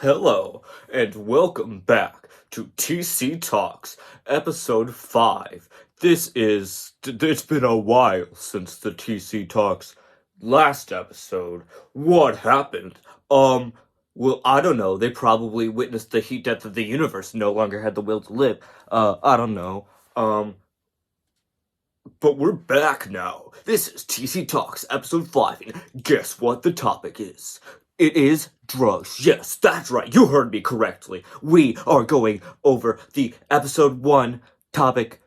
Hello, and welcome back to TC Talks, episode 5. It's been a while since the TC Talks last episode. What happened? Well, I don't know. They probably witnessed the heat death of the universe, no longer had the will to live. I don't know. But we're back now. This is TC Talks, episode 5, and guess what the topic is? It is drugs. Yes, that's right. You heard me correctly. We are going over the episode 1 topic.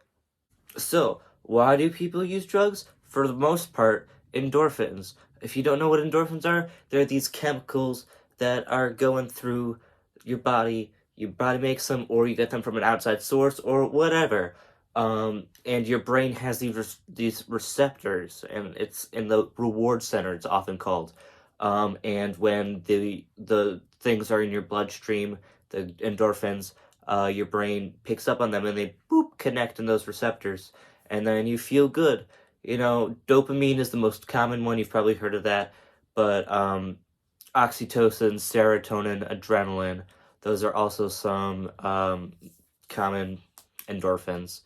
So, why do people use drugs? For the most part, endorphins. If you don't know what endorphins are, they're these chemicals that are going through your body. Your body makes them, or you get them from an outside source, or whatever. And your brain has these receptors, and it's in the reward center. It's often called. And when the things are in your bloodstream, the endorphins, your brain picks up on them, and they boop connect in those receptors, and then you feel good. You know, dopamine is the most common one. You've probably heard of that, but oxytocin, serotonin, adrenaline, those are also some common endorphins.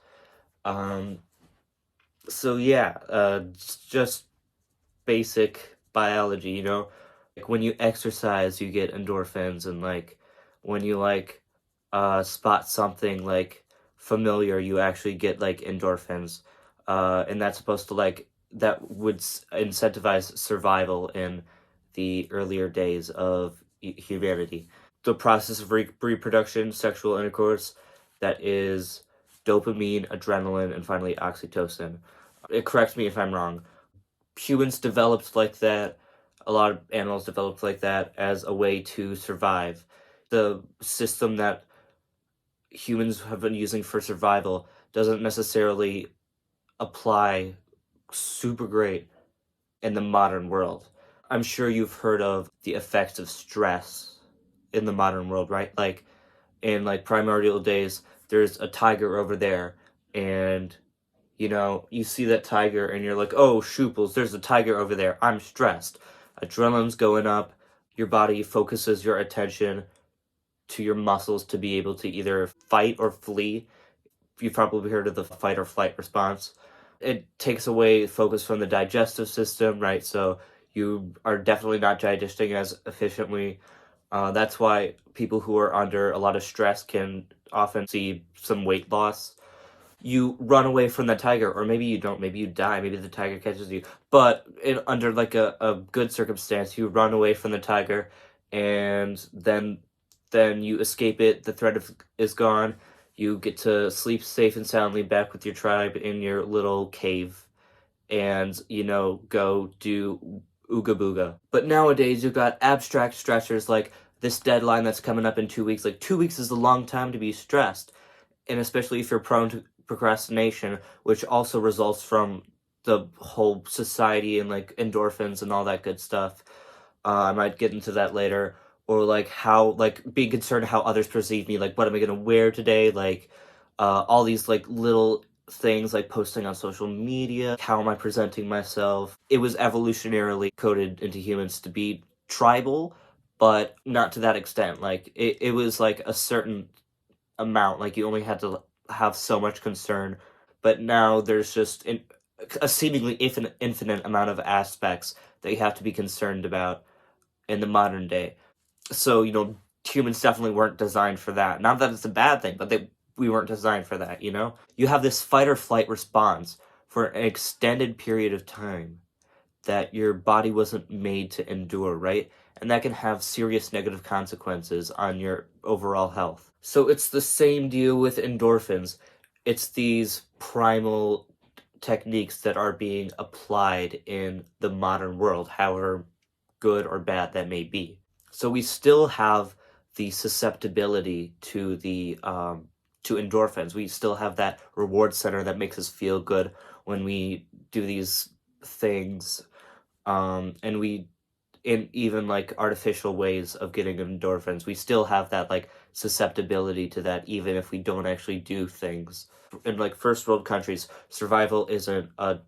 So yeah, just basic biology, you know? Like when you exercise, you get endorphins, and like when you spot something like familiar, you actually get like endorphins. And that's supposed to that would incentivize survival in the earlier days of humanity. The process of reproduction, sexual intercourse, that is dopamine, adrenaline, and finally oxytocin. It corrects me if I'm wrong. Humans developed like that. A lot of animals developed like that as a way to survive. The system that humans have been using for survival doesn't necessarily apply super great in the modern world. I'm sure you've heard of the effects of stress in the modern world, right? Like in primordial days, there's a tiger over there, and you know, you see that tiger and you're like, oh, shooples, there's a tiger over there. I'm stressed. Adrenaline's going up. Your body focuses your attention to your muscles to be able to either fight or flee. You've probably heard of the fight or flight response. It takes away focus from the digestive system, right? So you are definitely not digesting as efficiently. That's why people who are under a lot of stress can often see some weight loss. You run away from the tiger, or maybe you don't, maybe you die, maybe the tiger catches you. But under like a good circumstance, you run away from the tiger, and then you escape it, the threat is gone, you get to sleep safe and soundly back with your tribe in your little cave, and, you know, go do ooga booga. But nowadays, you've got abstract stressors like this deadline that's coming up in 2 weeks. Like, 2 weeks is a long time to be stressed, and especially if you're prone to procrastination, which also results from the whole society and like endorphins and all that good stuff. I might get into that later. Or like how, like, being concerned how others perceive me, like what am I gonna wear today, like all these like little things, like posting on social media, how am I presenting myself. It was evolutionarily coded into humans to be tribal, but not to that extent. Like it was like a certain amount, like you only had to have so much concern, but now there's just a seemingly infinite amount of aspects that you have to be concerned about in the modern day. So, you know, humans definitely weren't designed for that. Not that it's a bad thing, but we weren't designed for that, you know? You have this fight or flight response for an extended period of time that your body wasn't made to endure, right? And that can have serious negative consequences on your overall health. So it's the same deal with endorphins. It's these primal techniques that are being applied in the modern world, however good or bad that may be. So we still have the susceptibility to the to endorphins. We still have that reward center that makes us feel good when we do these things, and we, in even like artificial ways of getting endorphins, we still have that like susceptibility to that, even if we don't actually do things. In like first world countries, survival isn't a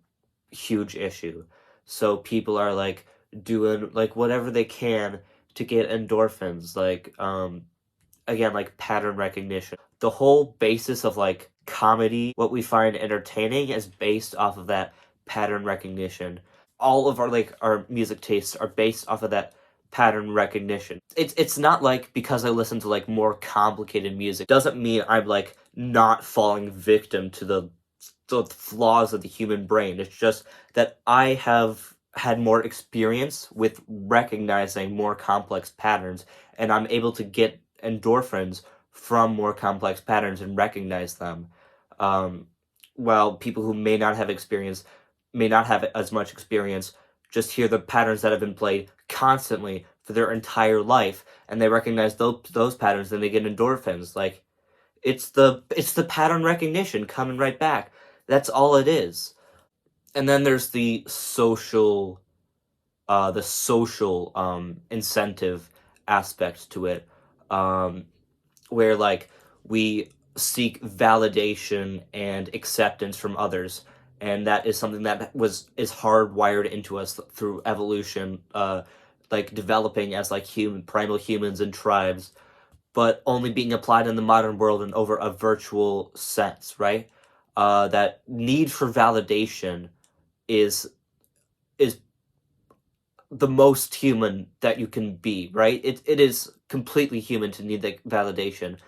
huge issue, so people are like doing like whatever they can to get endorphins, like again, like pattern recognition. The whole basis of like comedy, what we find entertaining, is based off of that pattern recognition. All of our like our music tastes are based off of that pattern recognition. It's not like because I listen to like more complicated music doesn't mean I'm like not falling victim to the flaws of the human brain. It's just that I have had more experience with recognizing more complex patterns, and I'm able to get endorphins from more complex patterns and recognize them. Um, while people who may not have experience, may not have as much experience, just hear the patterns that have been played constantly for their entire life, and they recognize those patterns, then they get endorphins. Like it's the pattern recognition coming right back. That's all it is. And then there's the social incentive aspect to it, um, where like we seek validation and acceptance from others, and that is something that is hardwired into us through evolution, like developing as like human primal humans and tribes, but only being applied in the modern world and over a virtual sense, right? That need for validation is is the most human that you can be, right? It is completely human to need that validation.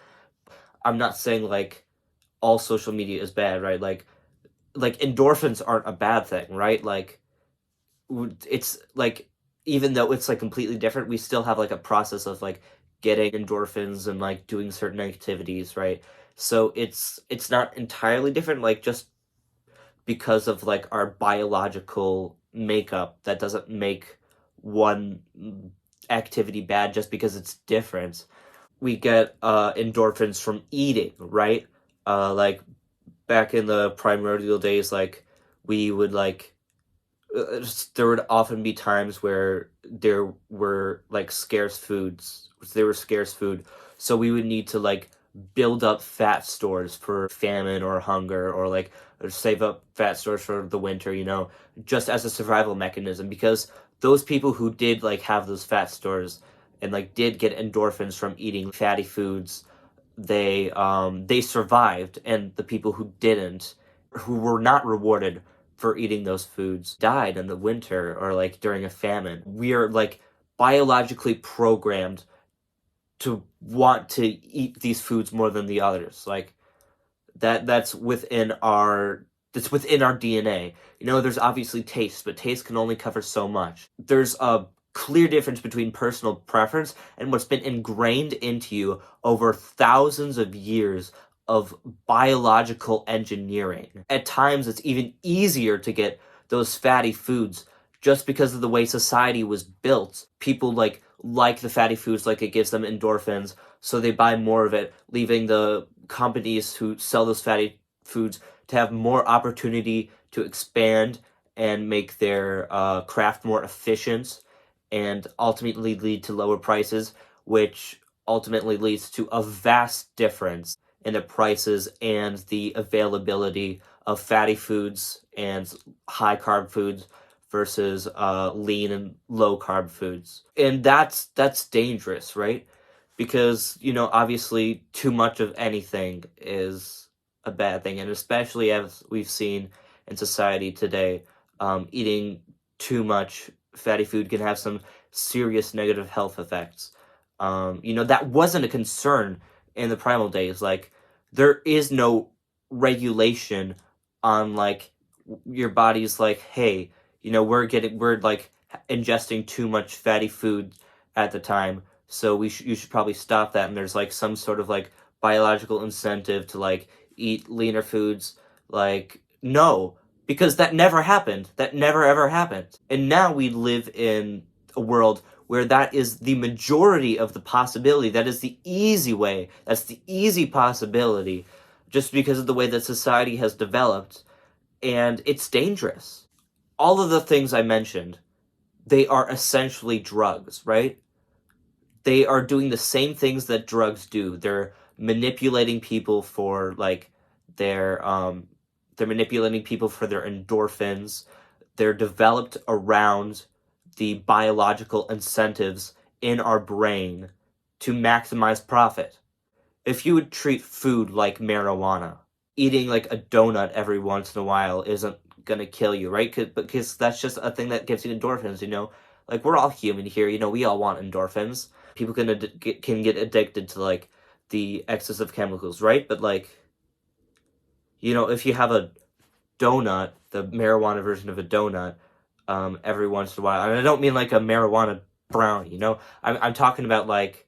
I'm not saying like all social media is bad, right? Like endorphins aren't a bad thing, right? Like it's like even though it's like completely different, we still have like a process of like getting endorphins and like doing certain activities, right? So it's not entirely different, like just because of like our biological makeup, that doesn't make one activity bad just because it's different. We get endorphins from eating, right? Like back in the primordial days, like we would like there would often be times where there were like scarce foods. There were scarce food, so we would need to like build up fat stores for famine or hunger, or like or save up fat stores for the winter. Just as a survival mechanism. Because those people who did like have those fat stores and like did get endorphins from eating fatty foods, they survived, and the people who didn't, who were not rewarded for eating those foods, died in the winter or like during a famine. We are like biologically programmed to want to eat these foods more than the others. Like that's within our DNA. There's obviously taste, but taste can only cover so much. There's a clear difference between personal preference and what's been ingrained into you over thousands of years of biological engineering. At times, it's even easier to get those fatty foods just because of the way society was built. People like the fatty foods, like it gives them endorphins, so they buy more of it, leaving the companies who sell those fatty foods to have more opportunity to expand and make their craft more efficient, and ultimately lead to lower prices, which ultimately leads to a vast difference in the prices and the availability of fatty foods and high carb foods versus lean and low carb foods. And that's dangerous, right? Because obviously too much of anything is a bad thing, and especially as we've seen in society today, eating too much fatty food can have some serious negative health effects. That wasn't a concern in the primal days. Like there is no regulation on like your body's like, hey, we're like ingesting too much fatty food at the time, so you should probably stop that. And there's like some sort of like biological incentive to like eat leaner foods. Like no, because that never happened. That never ever happened. And now we live in a world where that is the majority of the possibility. That is the easy way. That's the easy possibility, just because of the way that society has developed, and it's dangerous. All of the things I mentioned, they are essentially drugs, right? They are doing the same things that drugs do. They're manipulating people for like their they're manipulating people for their endorphins. They're developed around the biological incentives in our brain to maximize profit. If you would treat food like marijuana, eating like a donut every once in a while isn't gonna kill you, right? Because that's just a thing that gives you endorphins, you know? Like, we're all human here, you know, we all want endorphins. People can get addicted to, like, the excess of chemicals, right? But, like, you know, if you have a donut, the marijuana version of a donut, every once in a while, and I don't mean like a marijuana brownie, you know? I'm talking about, like,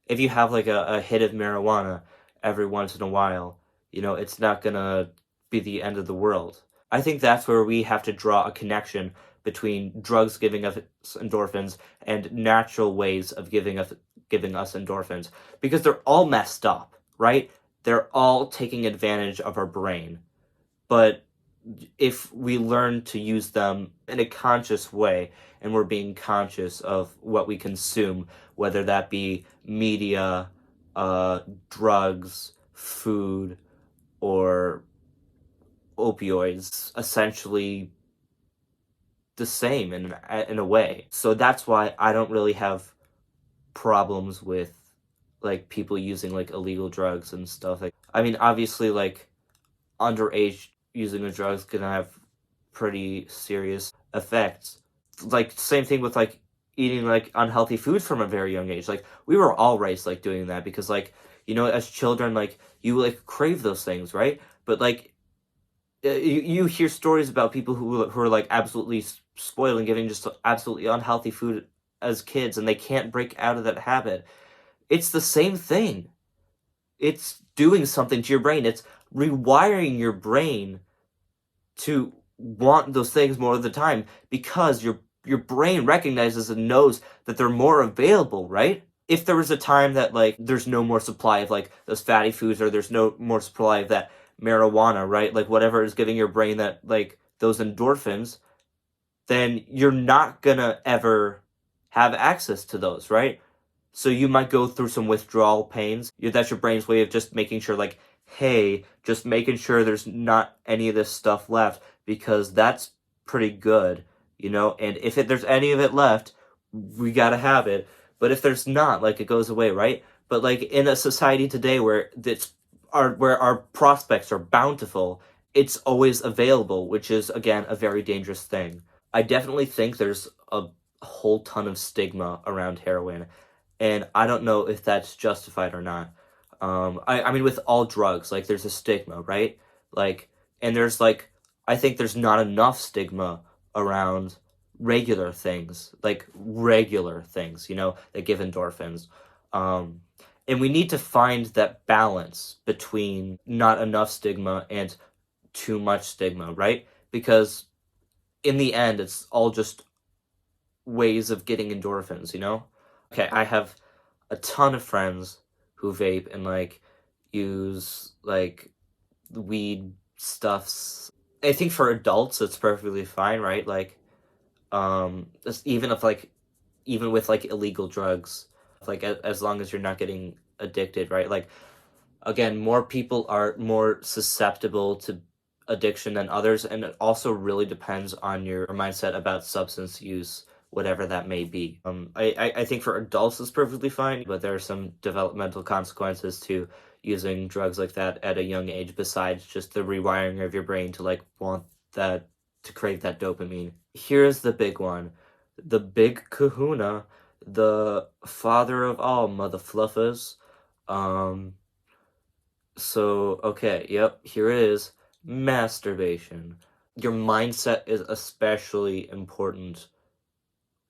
if you have like a hit of marijuana every once in a while, you know, it's not gonna be the end of the world. I think that's where we have to draw a connection between drugs giving us endorphins and natural ways of giving us endorphins, because they're all messed up, right? They're all taking advantage of our brain. But if we learn to use them in a conscious way and we're being conscious of what we consume, whether that be media, drugs, food, or opioids, essentially the same in a way. So that's why I don't really have problems with like people using like illegal drugs and stuff. Like, I mean, obviously, like underage using the drugs can have pretty serious effects. Like, same thing with like eating like unhealthy foods from a very young age. Like, we were all raised like doing that because, like, you know, as children, like, you like crave those things, right? But like you hear stories about people who are like absolutely spoiled and giving just absolutely unhealthy food as kids, and they can't break out of that habit. It's the same thing. It's doing something to your brain. It's rewiring your brain to want those things more of the time because your brain recognizes and knows that they're more available, right? If there was a time that like there's no more supply of like those fatty foods, or there's no more supply of that marijuana, right? Like whatever is giving your brain that like those endorphins, then you're not gonna ever have access to those, right? So you might go through some withdrawal pains. That's your brain's way of just making sure, like, hey, just making sure there's not any of this stuff left, because that's pretty good, you know? And if there's any of it left, we gotta have it. But if there's not, like, it goes away, right? But like in a society today where where our prospects are bountiful, it's always available, which is again a very dangerous thing. I definitely think there's a whole ton of stigma around heroin, and I don't know if that's justified or not. I mean, with all drugs, like there's a stigma, right? Like, and there's like, I think there's not enough stigma around regular things, you know, that give endorphins. Um, and we need to find that balance between not enough stigma and too much stigma, right? Because in the end, it's all just ways of getting endorphins, you know? Okay, I have a ton of friends who vape and like use like weed stuffs. I think for adults it's perfectly fine, right? Like even if like even with like illegal drugs, like as long as you're not getting addicted, right? Like again, more people are more susceptible to addiction than others, and it also really depends on your mindset about substance use, whatever that may be. I think for adults it's perfectly fine, but there are some developmental consequences to using drugs like that at a young age, besides just the rewiring of your brain to like want that, to crave that dopamine. Here's the big one. The big kahuna, the father of all mother fluffers. Um, so, okay, yep, here it is. Masturbation. Your mindset is especially important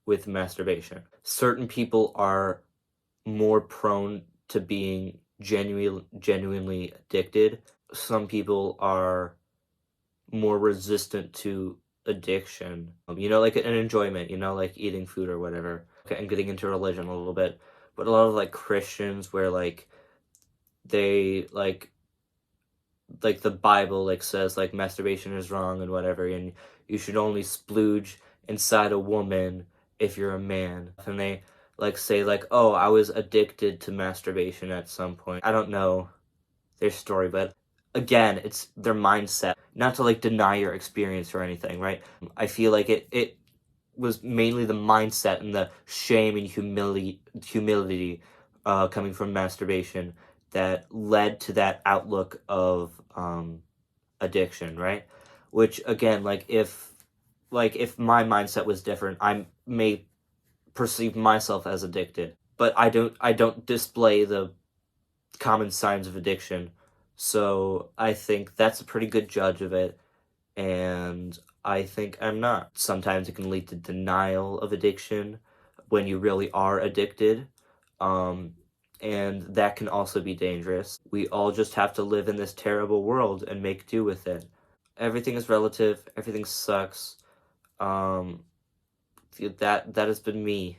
with masturbation. Certain people are more prone to being genuinely addicted. Some people are more resistant to addiction. You know, like an enjoyment, you know, like eating food or whatever. Okay, and getting into religion a little bit. But a lot of like Christians where like they like the Bible like says like masturbation is wrong and whatever, and you should only splooge inside a woman if you're a man. And they like say like, oh, I was addicted to masturbation at some point. I don't know their story, but again, it's their mindset. Not to like deny your experience or anything, right? I feel like it was mainly the mindset and the shame and humility coming from masturbation that led to that outlook of addiction, right? Which again, if my mindset was different, I may perceive myself as addicted, but I don't display the common signs of addiction. So I think that's a pretty good judge of it, and I think I'm not. Sometimes it can lead to denial of addiction when you really are addicted. Um, and that can also be dangerous. We all just have to live in this terrible world and make do with it. Everything is relative, everything sucks. Um, that has been me.